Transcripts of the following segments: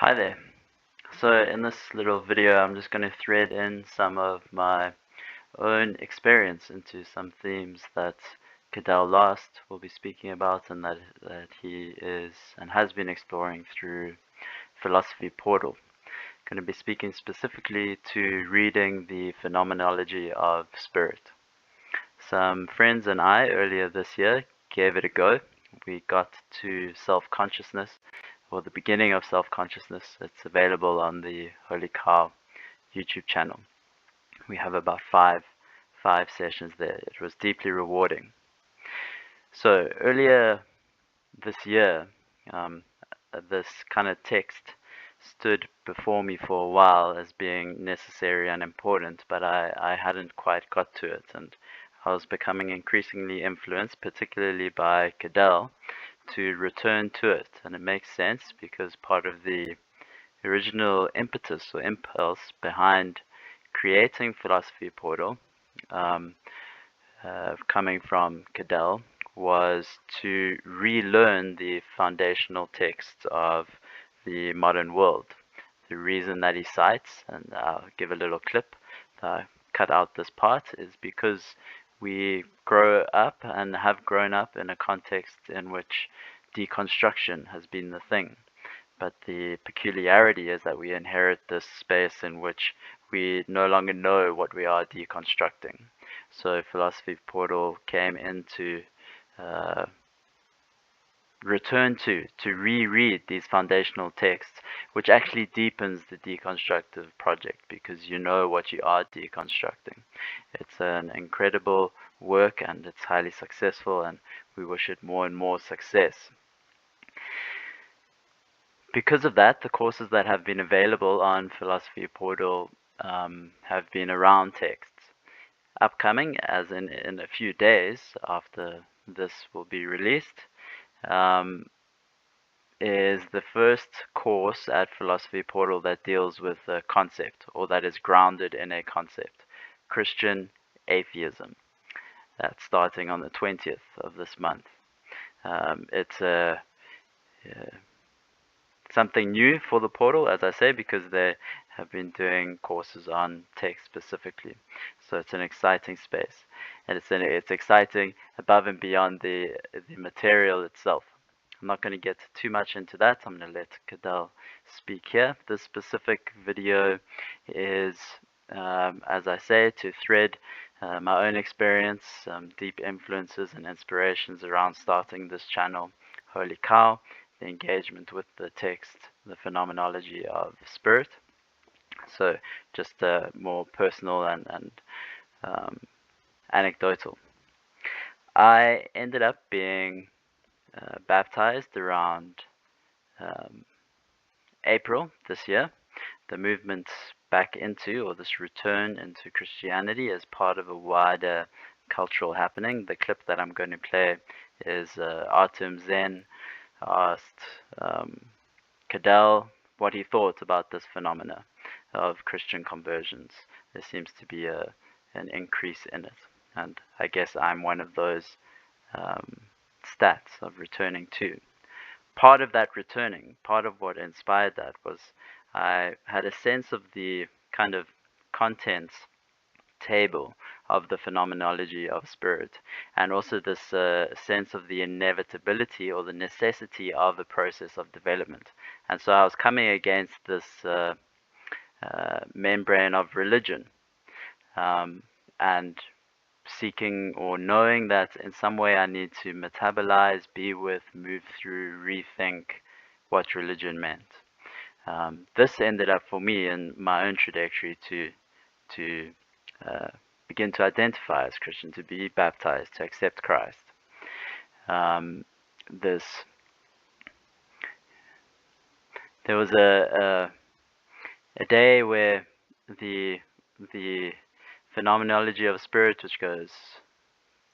Hi there. So in this little video, I'm just going to thread in some of my own experience into some themes that Cadell Last will be speaking about and that he is and has been exploring through Philosophy Portal. I'm going to be speaking specifically to reading the Phenomenology of Spirit. Some friends and I earlier this year gave it a go. We got to self-consciousness, or the beginning of self-consciousness. It's available on the Holey Cow YouTube channel. We have about five sessions there. It was deeply rewarding. So earlier this year, this kind of text stood before me for a while as being necessary and important, but I hadn't quite got to it, and I was becoming increasingly influenced, particularly by Cadell, to return to it. And it makes sense because part of the original impetus or impulse behind creating Philosophy Portal, coming from Cadell, was to relearn the foundational texts of the modern world. The reason that he cites, and I'll give a little clip that I cut out this part, is because we grow up and have grown up in a context in which deconstruction has been the thing. But the peculiarity is that we inherit this space in which we no longer know what we are deconstructing. So Philosophy Portal came into return to reread these foundational texts, which actually deepens the deconstructive project because you know what you are deconstructing. It's an incredible work and it's highly successful, and we wish it more and more success. Because of that, the courses that have been available on Philosophy Portal have been around texts. Upcoming, as in a few days after this will be released, is the first course at Philosophy Portal that deals with a concept, or that is grounded in a concept, Christian atheism. That's starting on the 20th of this month. It's something new for the portal, as I say, because they have been doing courses on text specifically. So it's an exciting space, and it's exciting above and beyond the material itself. I'm not going to get too much into that. I'm going to let Cadell speak here. This specific video is, as I say, to thread my own experience, deep influences and inspirations around starting this channel, Holey Cow, the engagement with the text, the phenomenology of spirit. So just more personal and anecdotal. I ended up being baptized around April this year. The movement back into, or this return into Christianity as part of a wider cultural happening. The clip that I'm going to play is Artem Zen asked Cadell what he thought about this phenomena of Christian conversions. There seems to be an increase in it, and I guess I'm one of those stats of returning to. Part of that returning, part of what inspired that was I had a sense of the kind of contents table of the phenomenology of spirit, and also this sense of the inevitability or the necessity of a process of development. And so I was coming against this membrane of religion, and seeking or knowing that in some way I need to metabolize, be with, move through, rethink what religion meant. This ended up for me in my own trajectory to begin to identify as Christian, to be baptized, to accept Christ. There was a day where the phenomenology of spirit, which goes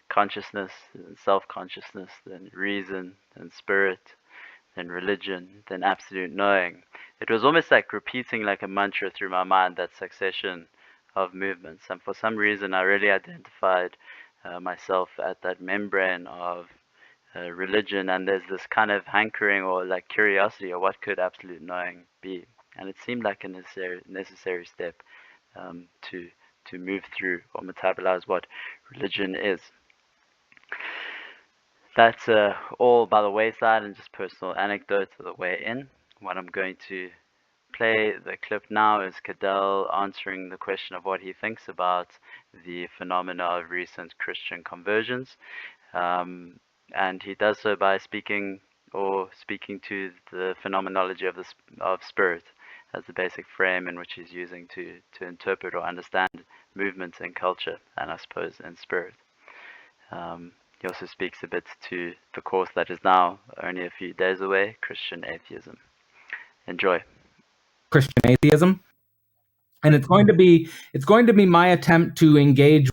consciousness and self-consciousness, then reason, then spirit, then religion, then absolute knowing. It was almost like repeating like a mantra through my mind, that succession of movements. And for some reason, I really identified myself at that membrane of religion, and there's this kind of hankering or like curiosity, or what could absolute knowing be? And it seemed like a necessary step to move through or metabolize what religion is. That's all by the wayside and just personal anecdotes of the way in. What I'm going to play the clip now is Cadell answering the question of what he thinks about the phenomena of recent Christian conversions. And he does so by speaking to the phenomenology of spirit as the basic frame in which he's using to interpret or understand movements in culture, and I suppose in spirit. He also speaks a bit to the course that is now only a few days away, Christian Atheism. Enjoy. Christian Atheism, and it's going to be my attempt to engage.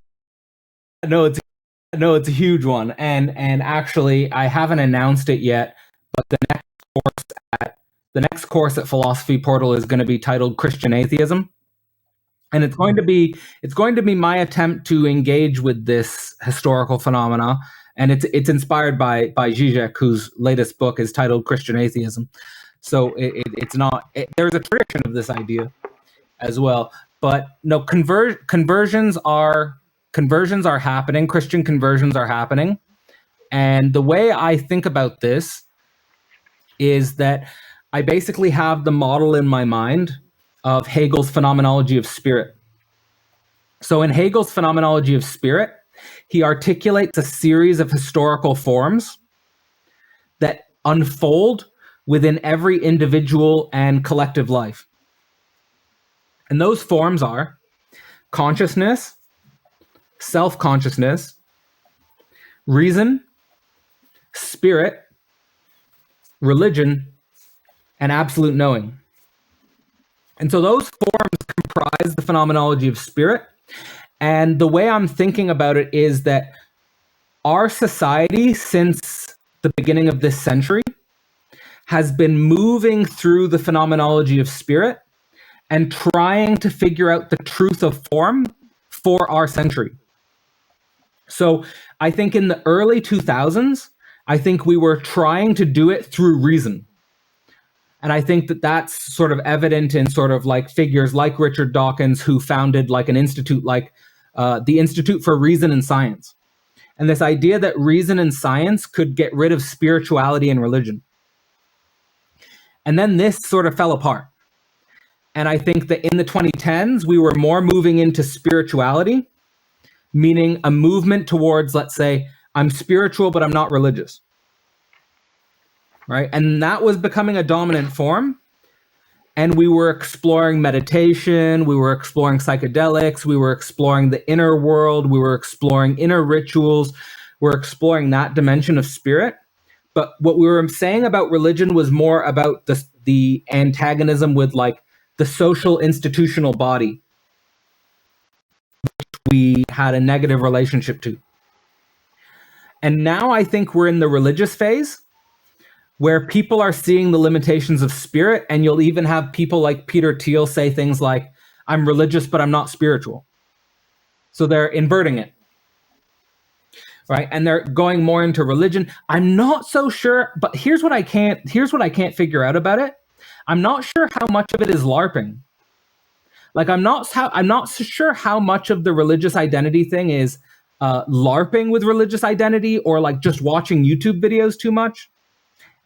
No, it's a huge one, and actually I haven't announced it yet, but the next course at Philosophy Portal is going to be titled Christian Atheism, and it's going to be my attempt to engage with this historical phenomena, and it's inspired by Zizek, whose latest book is titled Christian Atheism. So it's not. There's a tradition of this idea as well, but no, conversions are happening. Christian conversions are happening, and the way I think about this is that I basically have the model in my mind of Hegel's Phenomenology of Spirit. So in Hegel's Phenomenology of Spirit, he articulates a series of historical forms that unfold within every individual and collective life. And those forms are consciousness, self-consciousness, reason, spirit, religion, and absolute knowing. And so those forms comprise the phenomenology of spirit. And the way I'm thinking about it is that our society, since the beginning of this century, has been moving through the phenomenology of spirit and trying to figure out the truth of form for our century. So I think in the early 2000s, I think we were trying to do it through reason. And I think that that's sort of evident in sort of like figures like Richard Dawkins, who founded like an institute like the Institute for Reason and Science. And this idea that reason and science could get rid of spirituality and religion. And then this sort of fell apart. And I think that in the 2010s, we were more moving into spirituality, meaning a movement towards, let's say, I'm spiritual, but I'm not religious. Right? And that was becoming a dominant form. And we were exploring meditation, we were exploring psychedelics, we were exploring the inner world, we were exploring inner rituals, we're exploring that dimension of spirit. But what we were saying about religion was more about the antagonism with like the social institutional body, which we had a negative relationship to. And now I think we're in the religious phase, where people are seeing the limitations of spirit, and you'll even have people like Peter Thiel say things like, I'm religious, but I'm not spiritual. So they're inverting it. Right? And they're going more into religion. I'm not so sure, but here's what I can't figure out about it. I'm not sure how much of it is LARPing. Like I'm not so sure how much of the religious identity thing is LARPing with religious identity, or like just watching YouTube videos too much,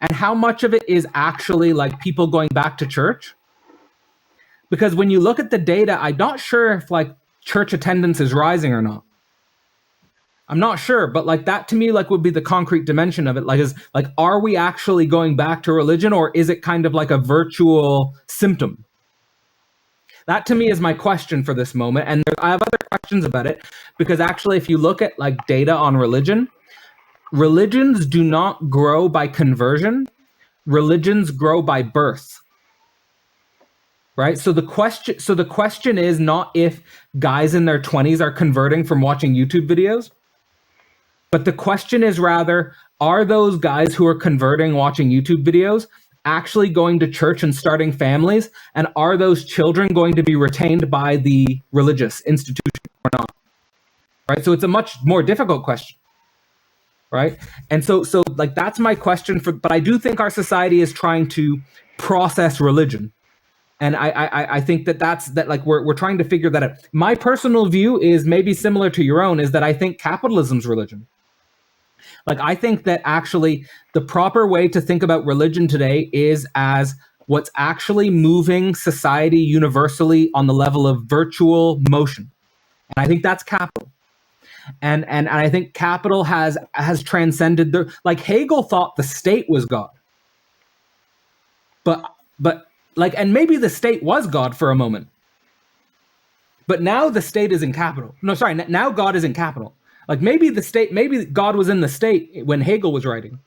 and how much of it is actually like people going back to church. Because when you look at the data, I'm not sure if like church attendance is rising or not. I'm not sure, but like that to me like would be the concrete dimension of it. Like is like, are we actually going back to religion, or is it kind of like a virtual symptom? That to me is my question for this moment. And I have other questions about it, because actually if you look at like data on religion, religions do not grow by conversion. Religions grow by birth. Right? So the question is not if guys in their 20s are converting from watching YouTube videos. But the question is rather, are those guys who are converting watching YouTube videos actually going to church and starting families? And are those children going to be retained by the religious institution or not? Right? So it's a much more difficult question. right? And so like that's my question but I do think our society is trying to process religion. And I think that's like we're trying to figure that out. My personal view is maybe similar to your own, is that I think capitalism's religion. Like, I think that actually the proper way to think about religion today is as what's actually moving society universally on the level of virtual motion. And I think that's capital. And I think capital has transcended like Hegel thought the state was God. But like, and maybe the state was God for a moment. But now the state is in capital. No, sorry, now God is in capital. Like maybe God was in the state when Hegel was writing,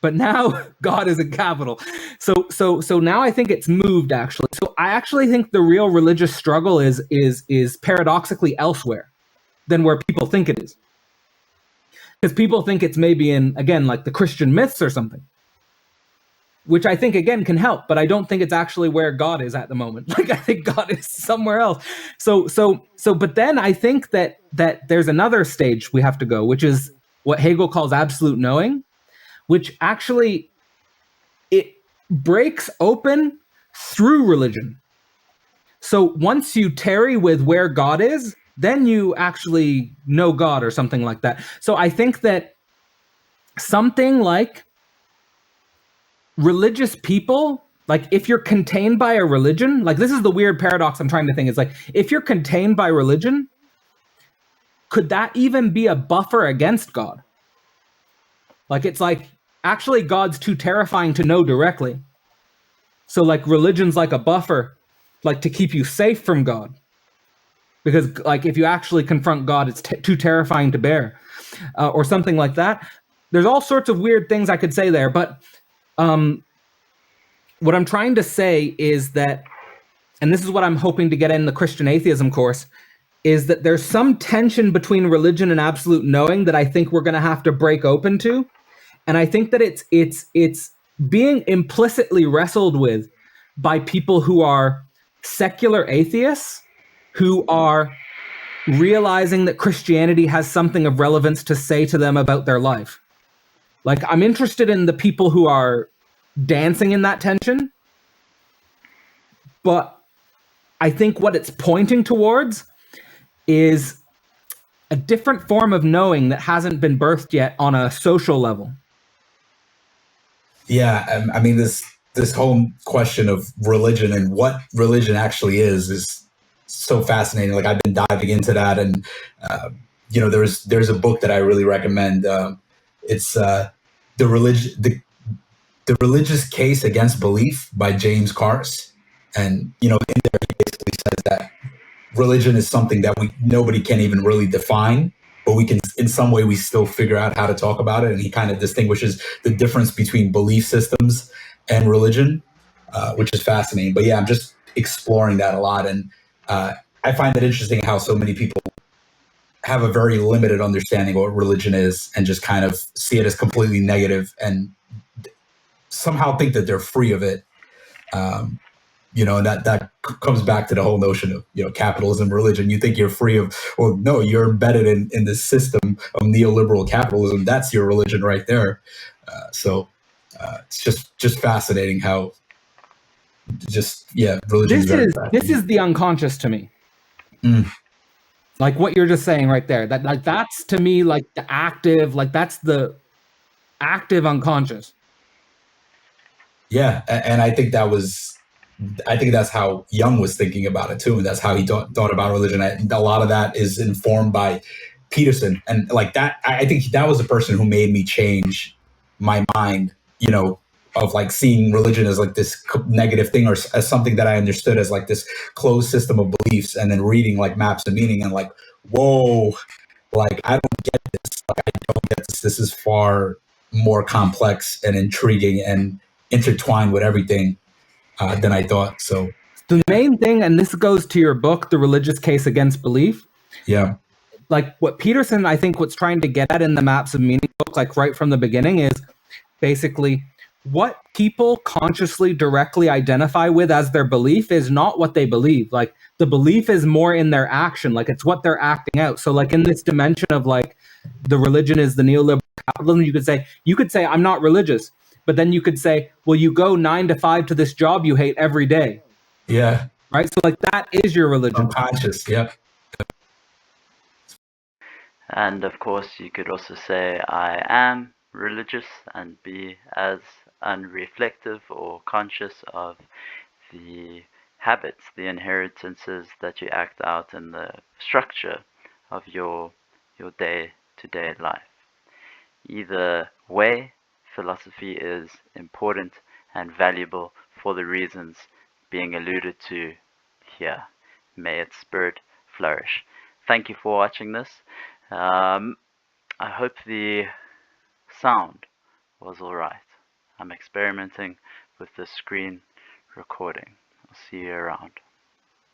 but now God is in capital. So now I think it's moved actually. So I actually think the real religious struggle is paradoxically elsewhere than where people think it is. Because people think it's maybe in, again, like the Christian myths or something, which I think again can help, but I don't think it's actually where God is at the moment. Like I think God is somewhere else. So but then I think that there's another stage we have to go, which is what Hegel calls absolute knowing, which actually it breaks open through religion. So once you tarry with where God is, then you actually know God or something like that. So I think that something like religious people, like if you're contained by a religion, like this is the weird paradox I'm trying to think. It's like, if you're contained by religion, could that even be a buffer against God? Like it's like, actually God's too terrifying to know directly. So like religion's like a buffer, like to keep you safe from God. Because like if you actually confront God, it's too terrifying to bear, or something like that. There's all sorts of weird things I could say there, but what I'm trying to say is that, and this is what I'm hoping to get in the Christian atheism course, is that there's some tension between religion and absolute knowing that I think we're going to have to break open to. And I think that it's being implicitly wrestled with by people who are secular atheists, who are realizing that Christianity has something of relevance to say to them about their life. Like, I'm interested in the people who are dancing in that tension, but I think what it's pointing towards is a different form of knowing that hasn't been birthed yet on a social level. Yeah, I mean, this whole question of religion and what religion actually is so fascinating. Like, I've been diving into that, and there's a book that I really recommend. It's the Religious Case Against Belief by James Carse, and in there he basically says that religion is something that nobody can even really define, but we can, in some way, we still figure out how to talk about it. And he kind of distinguishes the difference between belief systems and religion, which is fascinating. But yeah, I'm just exploring that a lot, and I find it interesting how so many people have a very limited understanding of what religion is and just kind of see it as completely negative and somehow think that they're free of it. And that comes back to the whole notion of, capitalism, religion. You think you're free of, well, no, you're embedded in this system of neoliberal capitalism. That's your religion right there. It's just fascinating how religion this is the unconscious to me. Like what you're just saying right there, that's to me like the active, like that's the active unconscious. Yeah, and I think that's how Jung was thinking about it too, and that's how he thought about religion. A lot of that is informed by Peterson, and like that, I think that was the person who made me change my mind, of like seeing religion as like this negative thing, or as something that I understood as like this closed system of beliefs, and then reading like Maps of Meaning and like, whoa, like I don't get this. Like, I don't get this. This is far more complex and intriguing and intertwined with everything than I thought. So the main thing, and this goes to your book, The Religious Case Against Belief. Yeah. Like what Peterson, I think what's trying to get at in the Maps of Meaning book, like right from the beginning, is basically what people consciously directly identify with as their belief is not what they believe. Like the belief is more in their action. Like it's what they're acting out. So like in this dimension of like the religion is the neoliberal capitalism, you could say I'm not religious, but then you could say, well, you go 9 to 5 to this job you hate every day. Yeah. Right? So like that is your religion. Unconscious. Yep. And of course, you could also say, I am religious, and be as unreflective or conscious of the habits, the inheritances that you act out in the structure of your day-to-day life. Either way, philosophy is important and valuable for the reasons being alluded to here. May its spirit flourish. Thank you for watching this. I hope the sound was alright. I'm experimenting with the screen recording. I'll see you around.